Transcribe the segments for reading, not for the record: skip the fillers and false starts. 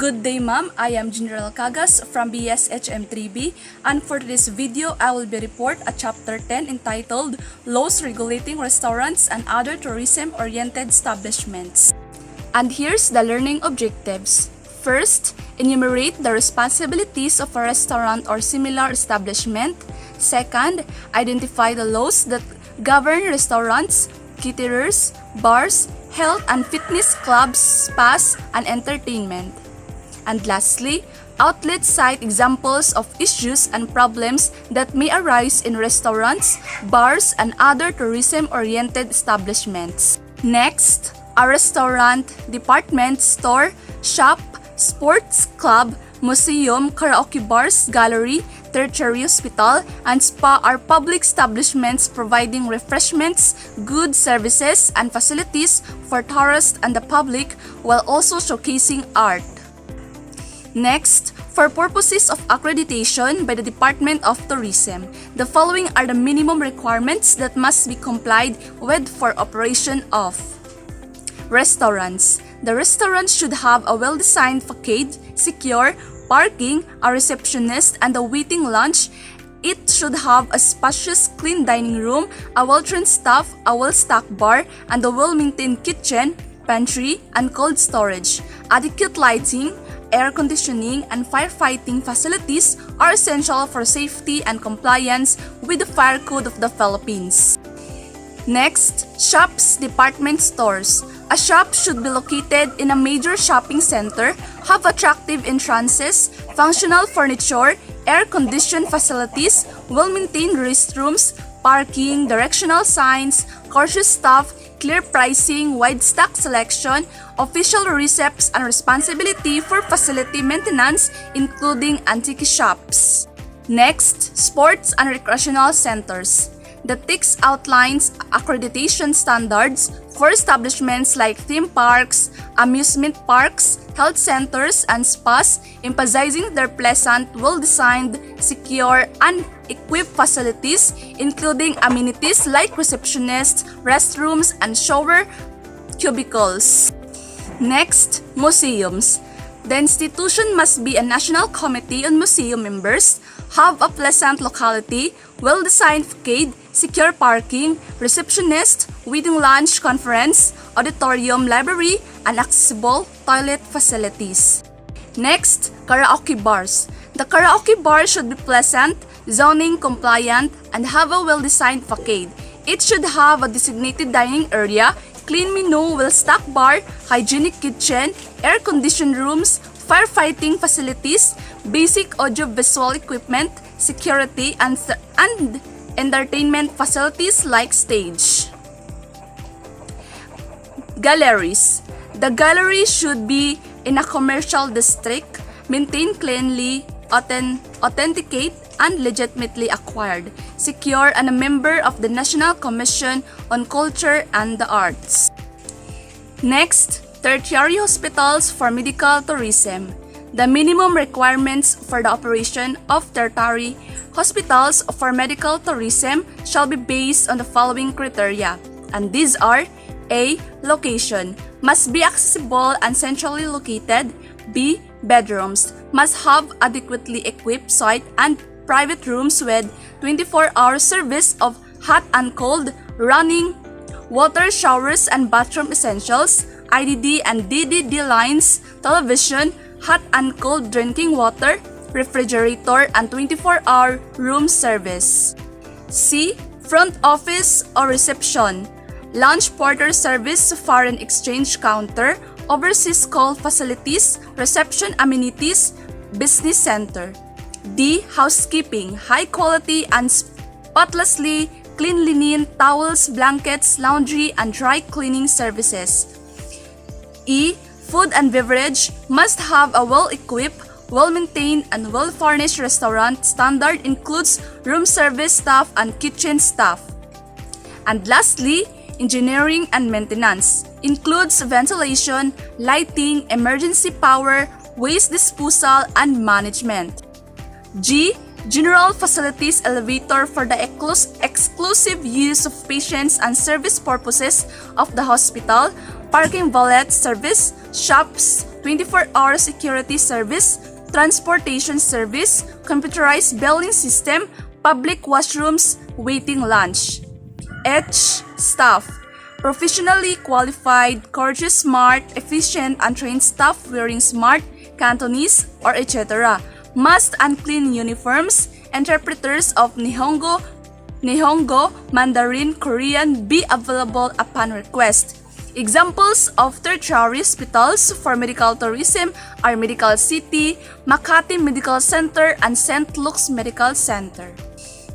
Good day, ma'am. I am Jeneriel Cagas from BSHM3B, and for this video, I will be report a chapter 10 entitled Laws Regulating Restaurants and Other Tourism-Oriented Establishments. And here's the learning objectives. First, enumerate the responsibilities of a restaurant or similar establishment. Second, identify the laws that govern restaurants, caterers, bars, health and fitness clubs, spas, and entertainment. And lastly, outlets cite examples of issues and problems that may arise in restaurants, bars, and other tourism-oriented establishments. Next, a restaurant, department store, shop, sports club, museum, karaoke bars, gallery, tertiary hospital, and spa are public establishments providing refreshments, goods, services, and facilities for tourists and the public while also showcasing art. Next, for purposes of accreditation by the Department of Tourism, the following are the minimum requirements that must be complied with for operation of restaurants. The restaurant should have a well-designed facade, secure parking, a receptionist, and a waiting lunch. It should have a spacious, clean dining room, a well-trained staff, a well-stocked bar, and a well-maintained kitchen, pantry, and cold storage. Adequate lighting, air conditioning, and firefighting facilities are essential for safety and compliance with the Fire Code of the Philippines. Next, shops, department stores. A shop should be located in a major shopping center, have attractive entrances, functional furniture, air-conditioned facilities, well-maintained restrooms, parking, directional signs, courteous staff, clear pricing, wide stock selection, official receipts, and responsibility for facility maintenance, including antique shops. Next, sports and recreational centers. The text outlines accreditation standards for establishments like theme parks, amusement parks, health centers, and spas, emphasizing their pleasant, well-designed, secure, and equipped facilities, including amenities like receptionists, restrooms, and shower cubicles. Next, museums. The institution must be a national committee on museum members, have a pleasant locality, well-designed facade, secure parking, receptionist, waiting lunch, conference, auditorium, library, and accessible toilet facilities. Next, karaoke bars. The karaoke bar should be pleasant, zoning compliant, and have a well-designed facade. It should have a designated dining area, clean menu, well-stocked bar, hygienic kitchen, air-conditioned rooms, firefighting facilities, basic audio-visual equipment, security, and entertainment facilities like stage. Galleries. The gallery should be in a commercial district, maintained cleanly, authenticate, and legitimately acquired, secure, and a member of the National Commission on Culture and the Arts. Next, tertiary hospitals for medical tourism. The minimum requirements for the operation of tertiary hospitals for medical tourism shall be based on the following criteria, and these are: A. Location. Must be accessible and centrally located. B. Bedrooms. Must have adequately equipped suite and private rooms with 24-hour service of hot and cold, running water, showers, and bathroom essentials, IDD and DDD lines, television, hot and cold drinking water, refrigerator, and 24-hour room service. C. Front office or reception. Lunch porter service, foreign exchange counter, overseas call facilities, reception amenities, business center. D. Housekeeping. High quality and spotlessly clean linen, towels, blankets, laundry, and dry cleaning services. E. Food and beverage. Must have a well-equipped, well-maintained, and well-furnished restaurant. Standard includes room service staff and kitchen staff. And lastly, engineering and maintenance. Includes ventilation, lighting, emergency power, waste disposal, and management. G. General facilities elevator for the exclusive use of patients and service purposes of the hospital, parking valet service, shops, 24-hour security service, transportation service, computerized billing system, public washrooms, waiting lunch. H. Staff. Professionally qualified, courteous, smart, efficient, and trained staff wearing smart, Cantonese, or etc. Must and clean uniforms. Interpreters of Nihongo, Mandarin, Korean be available upon request. Examples of tertiary hospitals for medical tourism are Medical City, Makati Medical Center, and St. Luke's Medical Center.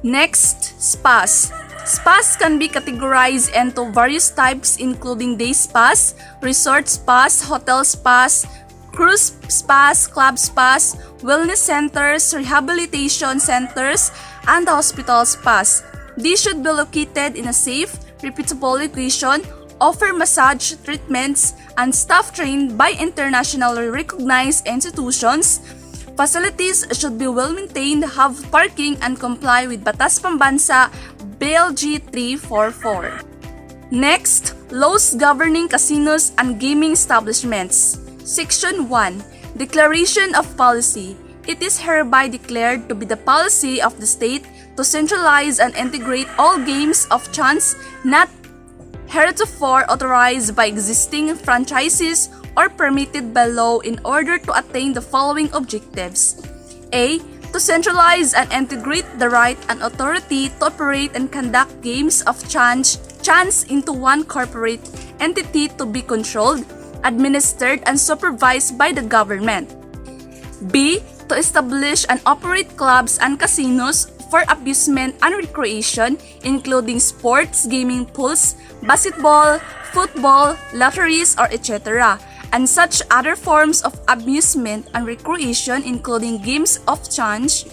Next, spas. Spas can be categorized into various types including day spas, resort spas, hotel spas, cruise spas, club spas, wellness centers, rehabilitation centers, and hospital spas. These should be located in a safe, reputable location, offer massage treatments, and staff trained by internationally recognized institutions. Facilities should be well maintained, have parking, and comply with Batas Pambansa BLG 344. Next, laws governing casinos and gaming establishments. Section 1. Declaration of Policy. It is hereby declared to be the policy of the state to centralize and integrate all games of chance not heretofore authorized by existing franchises or permitted by law in order to attain the following objectives. A. To centralize and integrate the right and authority to operate and conduct games of chance into one corporate entity to be controlled, administered, and supervised by the government. B. To establish and operate clubs and casinos for amusement and recreation, including sports, gaming pools, basketball, football, lotteries, or etc., and such other forms of amusement and recreation, including games of chance,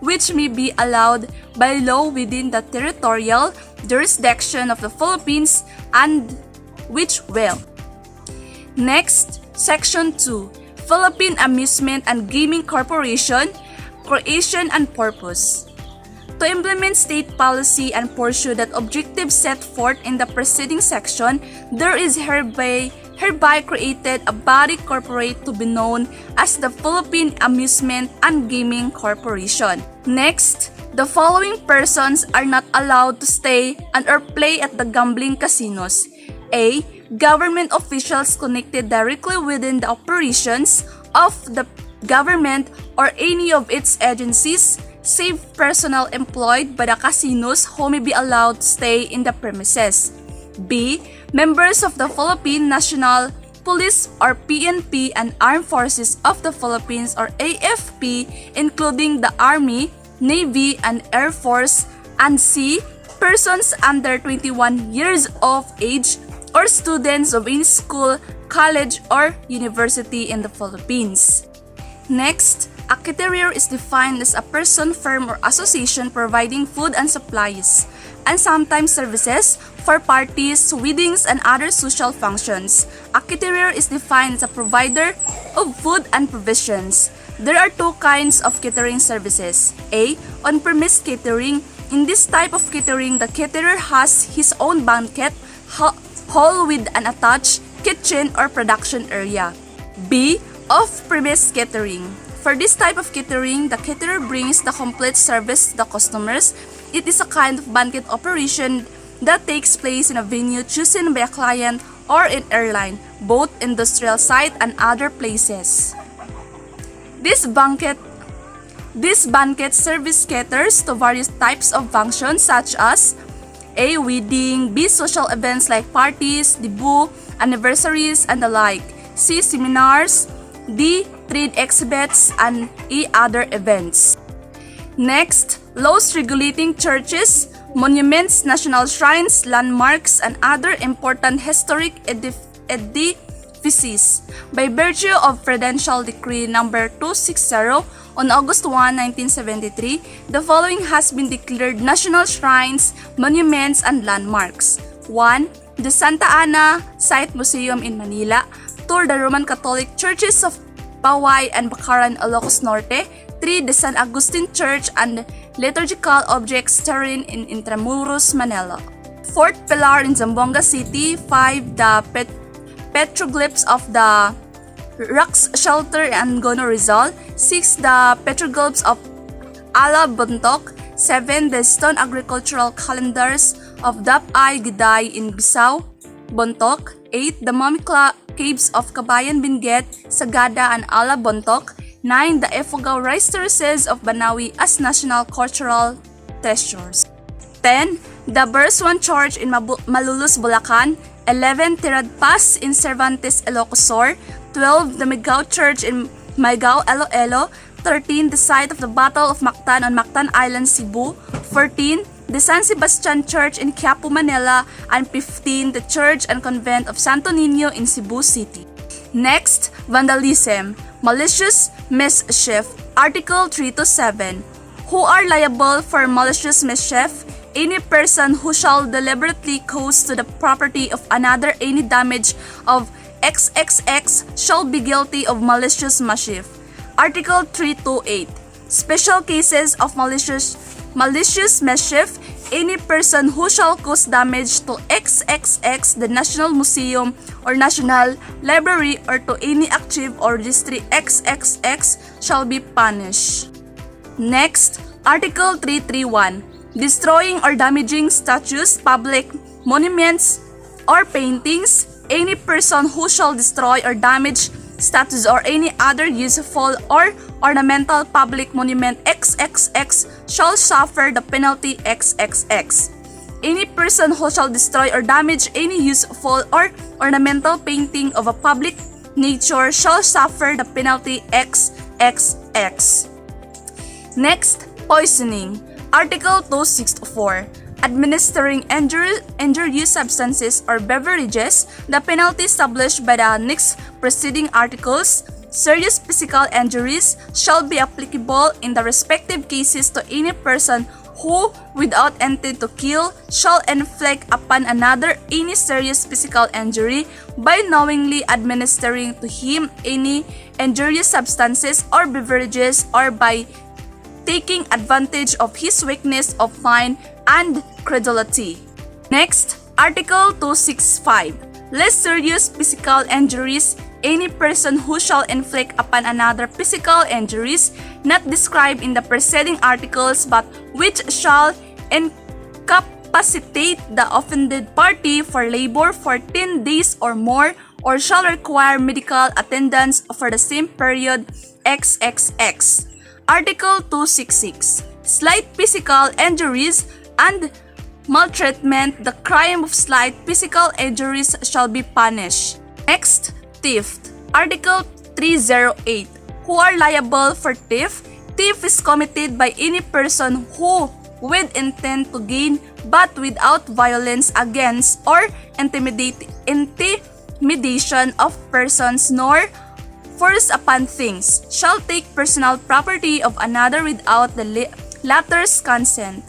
which may be allowed by law within the territorial jurisdiction of the Philippines and which will. Next, Section 2. Philippine Amusement and Gaming Corporation, Creation and Purpose. To implement state policy and pursue that objective set forth in the preceding section, there is hereby created a body corporate to be known as the Philippine Amusement and Gaming Corporation. Next, the following persons are not allowed to stay and or play at the gambling casinos. A. Government officials connected directly within the operations of the government or any of its agencies, save personnel employed by the casinos who may be allowed to stay in the premises. B. Members of the Philippine National Police or PNP and Armed Forces of the Philippines or AFP, including the Army, Navy, and Air Force. And C. Persons under 21 years of age or students of any school, college, or university in the Philippines. Next, a caterer is defined as a person, firm, or association providing food and supplies, and sometimes services for parties, weddings, and other social functions. A caterer is defined as a provider of food and provisions. There are two kinds of catering services. A. On-premise catering. In this type of catering, the caterer has his own banquet hall with an attached kitchen or production area. B. Off-premise catering. For this type of catering, the caterer brings the complete service to the customers. It is a kind of banquet operation that takes place in a venue chosen by a client or an airline, both industrial site and other places. This banquet service caters to various types of functions such as A. Wedding, B. Social events like parties, debut, anniversaries, and the like. C. Seminars, D. Trade exhibits, and E. Other events. Next, laws regulating churches, monuments, national shrines, landmarks, and other important historic edifices. By virtue of Prudential Decree Number 260 on August 1, 1973, the following has been declared national shrines, monuments, and landmarks. 1. The Santa Ana Site Museum in Manila. 2. The Roman Catholic Churches of Paway and Bakaran, Ilocos Norte. 3. The San Agustin Church and Liturgical Objects Terrain in Intramuros, Manila. 4th Pilar in Zamboanga City. 5. The petroglyphs of the Rocks Shelter in Angono, Rizal. 6. The petroglyphs of Ala Bontoc. 7. The stone agricultural calendars of Dap-ay Giday in Bisao, Bontoc. 8. The mummy caves of Kabayan Benguet, Sagada, and Ala Bontoc. 9. The Ifugao rice terraces of Banawi as national cultural treasures. 10. The Berswan Church in Malulus, Bulacan. 11. Tirad Pass in Cervantes, Ilocosur. 12. The Migao Church in Maygao, Iloilo. 13. The site of the Battle of Mactan on Mactan Island, Cebu. 14. The San Sebastian Church in Quiapo, Manila. And 15. The Church and Convent of Santo Niño in Cebu City. Next, vandalism. Malicious mischief. Article 3 to 7. Who are liable for malicious mischief? Any person who shall deliberately cause to the property of another any damage of XXX shall be guilty of malicious mischief. Article 328. Special cases of malicious mischief. Any person who shall cause damage to XXX, the National Museum or National Library, or to any active or registry XXX shall be punished. Next, Article 331. Destroying or damaging statues, public monuments, or paintings. Any person who shall destroy or damage statues or any other useful or ornamental public monument XXX shall suffer the penalty XXX. Any person who shall destroy or damage any useful or ornamental painting of a public nature shall suffer the penalty XXX. Next, poisoning. Article 264. Administering injurious substances or beverages, the penalty established by the next preceding articles. Serious physical injuries shall be applicable in the respective cases to any person who, without intent to kill, shall inflict upon another any serious physical injury by knowingly administering to him any injurious substances or beverages, or by taking advantage of his weakness of mind and credulity. Next, Article 265. Less serious physical injuries. Any person who shall inflict upon another physical injuries not described in the preceding articles, but which shall incapacitate the offended party for labor for 10 days or more, or shall require medical attendance for the same period XXX. Article 266. Slight physical injuries and maltreatment. The crime of slight physical injuries shall be punished. Next, theft. Article 308. Who are liable for theft? Theft is committed by any person who, with intent to gain but without violence against or intimidation of persons nor force upon things, shall take personal property of another without the latter's consent.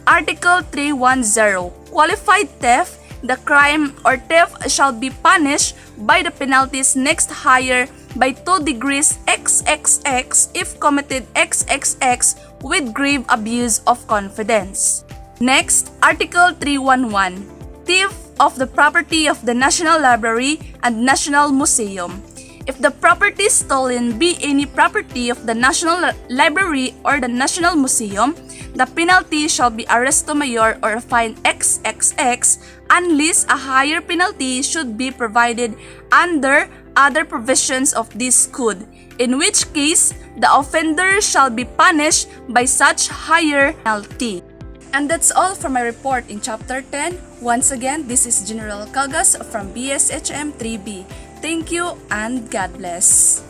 Article 310. Qualified theft. The crime or theft shall be punished by the penalties next higher by 2 degrees XXX if committed XXX with grave abuse of confidence. Next, Article 311. Theft of the property of the National Library and National Museum. If the property stolen be any property of the National Library or the National Museum, the penalty shall be arresto mayor or a fine XXX unless a higher penalty should be provided under other provisions of this code, in which case the offender shall be punished by such higher penalty. And that's all for my report in Chapter 10. Once again, this is Jeneriel Cagas from BSHM 3B. Thank you and God bless.